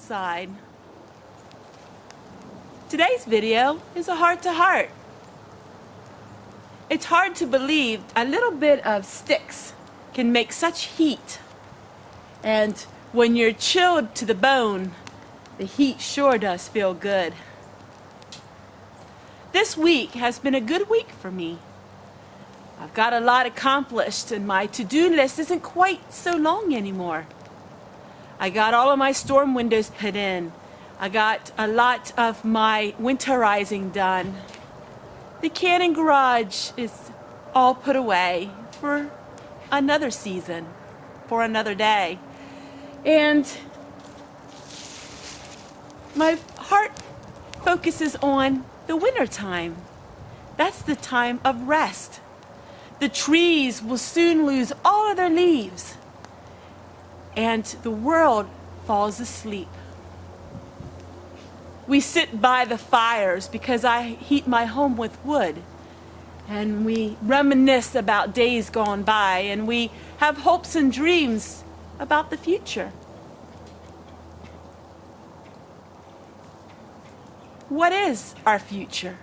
outside. Today's video is a heart-to-heart. It's hard to believe a little bit of sticks can make such heat. And when you're chilled to the bone, the heat sure does feel good. This week has been a good week for me. I've got a lot accomplished and my to-do list isn't quite so long anymore. I got all of my storm windows put in. I got a lot of my winterizing done. The canning garage is all put away for another season, for another day. And my heart focuses on the winter time. That's the time of rest. The trees will soon lose all of their leaves, and the world falls asleep. We sit by the fires because I heat my home with wood, and we reminisce about days gone by, and we have hopes and dreams about the future. What is our future?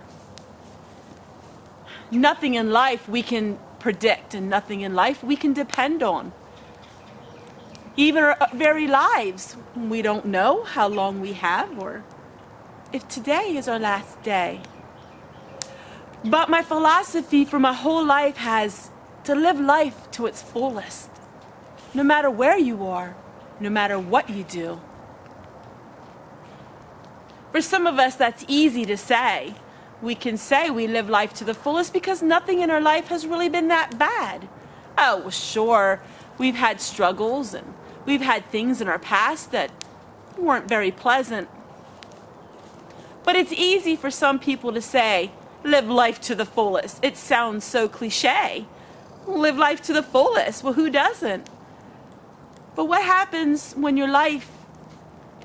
Nothing in life we can predict, and nothing in life we can depend on. Even our very lives, we don't know how long we have or if today is our last day. But my philosophy for my whole life has to live life to its fullest, no matter where you are, no matter what you do. For some of us, that's easy to say. We can say we live life to the fullest because nothing in our life has really been that bad. Oh, well, sure, we've had struggles and we've had things in our past that weren't very pleasant. But it's easy for some people to say, live life to the fullest. It sounds so cliche. Live life to the fullest. Well, who doesn't? But what happens when your life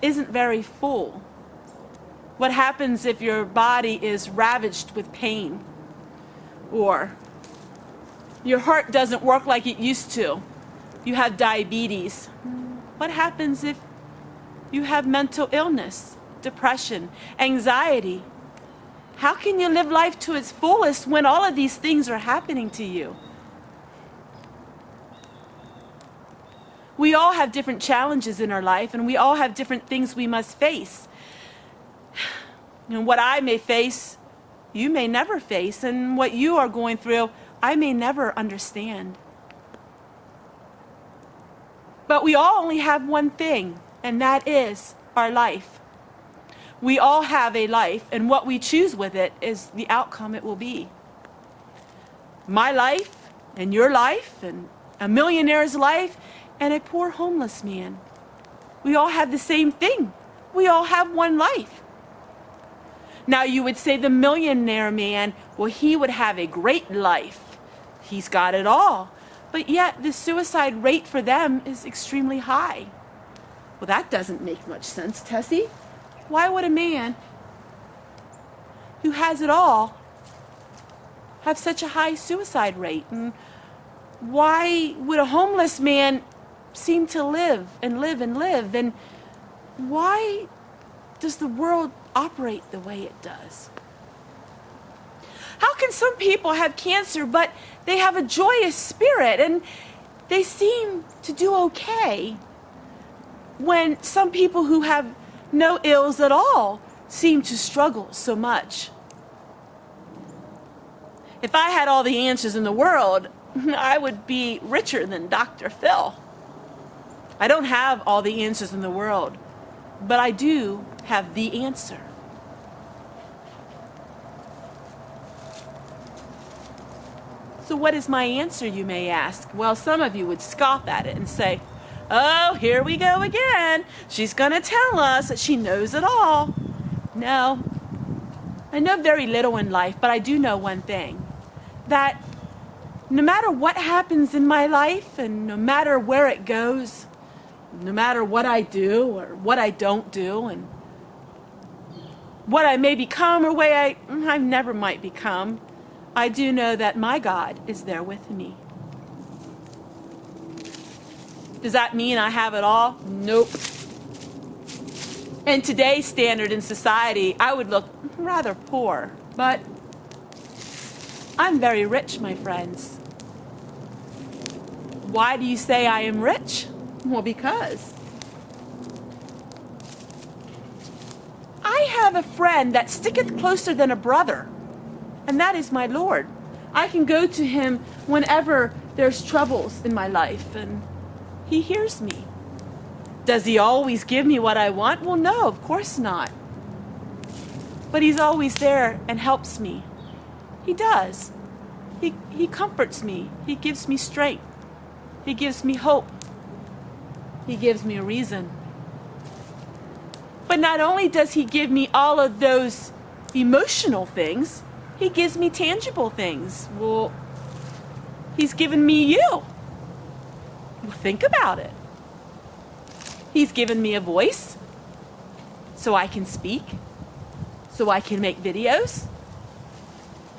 isn't very full? What happens if your body is ravaged with pain? Or your heart doesn't work like it used to? You have diabetes. What happens if you have mental illness, depression, anxiety? How can you live life to its fullest when all of these things are happening to you? We all have different challenges in our life, and we all have different things we must face. And what I may face, you may never face, and what you are going through, I may never understand. But we all only have one thing, and that is our life. We all have a life, and what we choose with it is the outcome it will be. My life, and your life, and a millionaire's life, and a poor homeless man. We all have the same thing. We all have one life. Now you would say the millionaire man, well, he would have a great life. He's got it all. But yet the suicide rate for them is extremely high. Well, that doesn't make much sense, Tessie. Why would a man who has it all have such a high suicide rate? And why would a homeless man seem to live and live and live? And why does the world operate the way it does? How can some people have cancer but they have a joyous spirit and they seem to do okay, when some people who have no ills at all seem to struggle so much? If I had all the answers in the world, I would be richer than Dr. Phil. I don't have all the answers in the world, but I do have the answer. So what is my answer, you may ask? Well, some of you would scoff at it and say, oh, here we go again. She's going to tell us that she knows it all. No, I know very little in life, but I do know one thing, that no matter what happens in my life and no matter where it goes, no matter what I do or what I don't do, and what I may become or way I never might become, I do know that my God is there with me. Does that mean I have it all? Nope. In today's standard in society, I would look rather poor, but I'm very rich, my friends. Why do you say I am rich? Well, because I have a friend that sticketh closer than a brother, and that is my Lord. I can go to him whenever there's troubles in my life, and he hears me. Does he always give me what I want? Well, no, of course not. But he's always there and helps me. He does. He comforts me. He gives me strength. He gives me hope. He gives me a reason. But not only does he give me all of those emotional things, he gives me tangible things. Well, he's given me you. Well, think about it. He's given me a voice so I can speak, so I can make videos.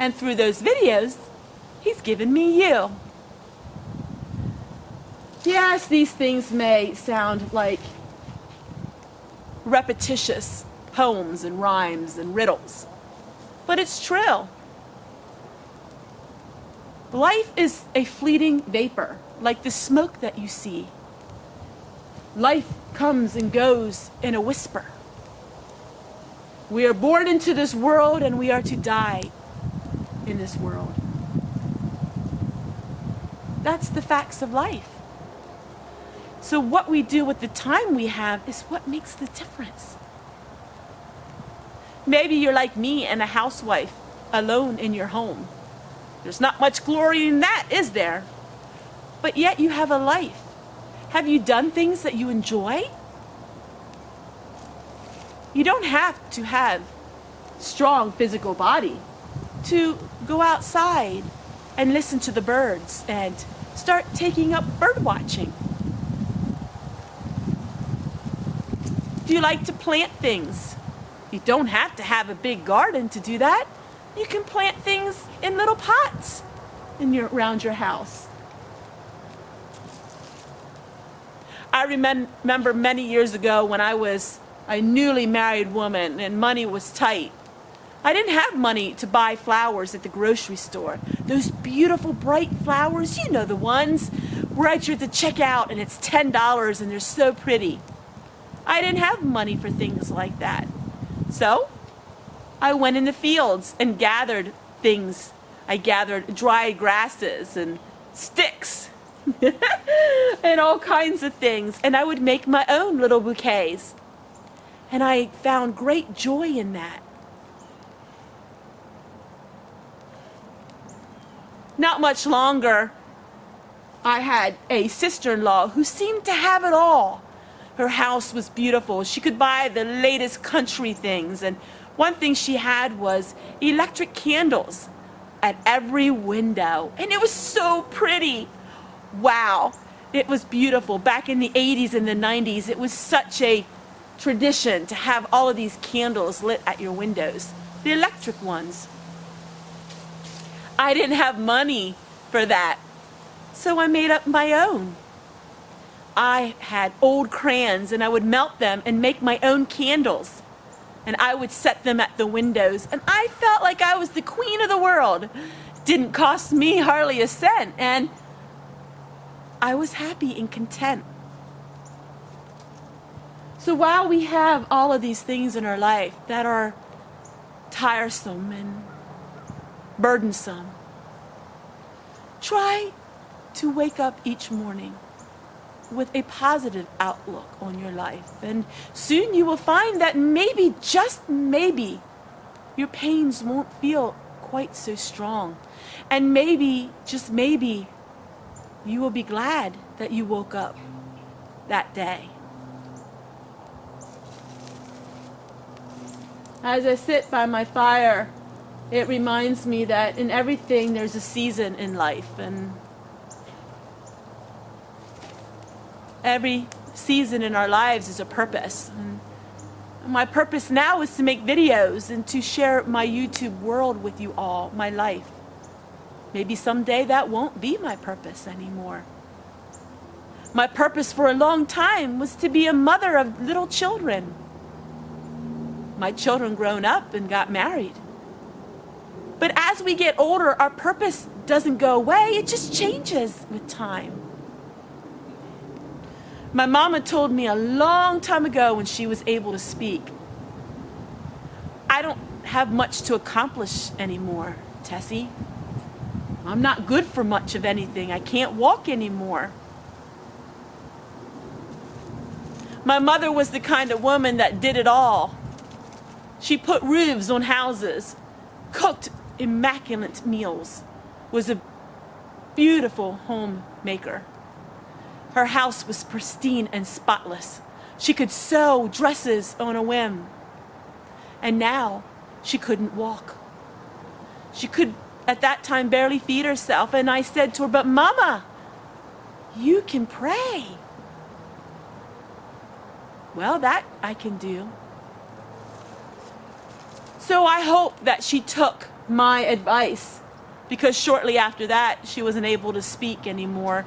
And through those videos, he's given me you. Yes, these things may sound like repetitious poems and rhymes and riddles, but it's true. Life is a fleeting vapor, like the smoke that you see. Life comes and goes in a whisper. We are born into this world and we are to die in this world. That's the facts of life. So what we do with the time we have is what makes the difference. Maybe you're like me and a housewife, alone in your home. There's not much glory in that, is there? But yet you have a life. Have you done things that you enjoy? You don't have to have a strong physical body to go outside and listen to the birds and start taking up bird watching. Do you like to plant things? You don't have to have a big garden to do that. You can plant things in little pots around your house. I remember many years ago when I was a newly married woman and money was tight. I didn't have money to buy flowers at the grocery store. Those beautiful bright flowers, you know the ones, right at the checkout and it's $10 and they're so pretty. I didn't have money for things like that. So I went in the fields and gathered things. I gathered dry grasses and sticks and all kinds of things. And I would make my own little bouquets. And I found great joy in that. Not much longer, I had a sister-in-law who seemed to have it all. Her house was beautiful. She could buy the latest country things. And one thing she had was electric candles at every window. And it was so pretty. Wow. It was beautiful. Back in the 80s and the 90s, it was such a tradition to have all of these candles lit at your windows. The electric ones. I didn't have money for that. So I made up my own. I had old crayons and I would melt them and make my own candles. And I would set them at the windows and I felt like I was the queen of the world. Didn't cost me hardly a cent and I was happy and content. So while we have all of these things in our life that are tiresome and burdensome, try to wake up each morning with a positive outlook on your life. And soon you will find that maybe, just maybe, your pains won't feel quite so strong. And maybe, just maybe, you will be glad that you woke up that day. As I sit by my fire, it reminds me that in everything there's a season in life, and every season in our lives is a purpose. And my purpose now is to make videos and to share my YouTube world with you all, my life. Maybe someday that won't be my purpose anymore. My purpose for a long time was to be a mother of little children. my children grown up and got married. But as we get older, our purpose doesn't go away. It just changes with time. My mama told me a long time ago when she was able to speak, I don't have much to accomplish anymore, Tessie. I'm not good for much of anything. I can't walk anymore. My mother was the kind of woman that did it all. She put roofs on houses, cooked immaculate meals, was a beautiful homemaker. Her house was pristine and spotless. She could sew dresses on a whim. And now she couldn't walk. She could, at that time, barely feed herself. And I said to her, "But Mama, you can pray." "Well, that I can do." So I hope that she took my advice, because shortly after that, she wasn't able to speak anymore.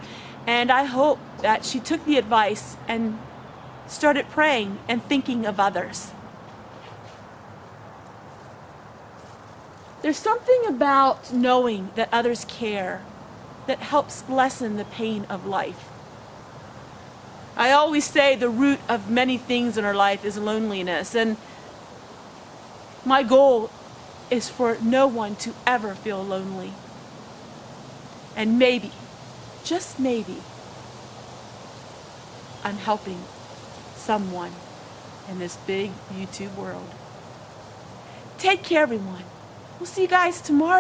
And I hope that she took the advice and started praying and thinking of others. There's something about knowing that others care that helps lessen the pain of life. I always say the root of many things in our life is loneliness, and my goal is for no one to ever feel lonely. And maybe, just maybe, I'm helping someone in this big YouTube world. Take care, everyone. We'll see you guys tomorrow.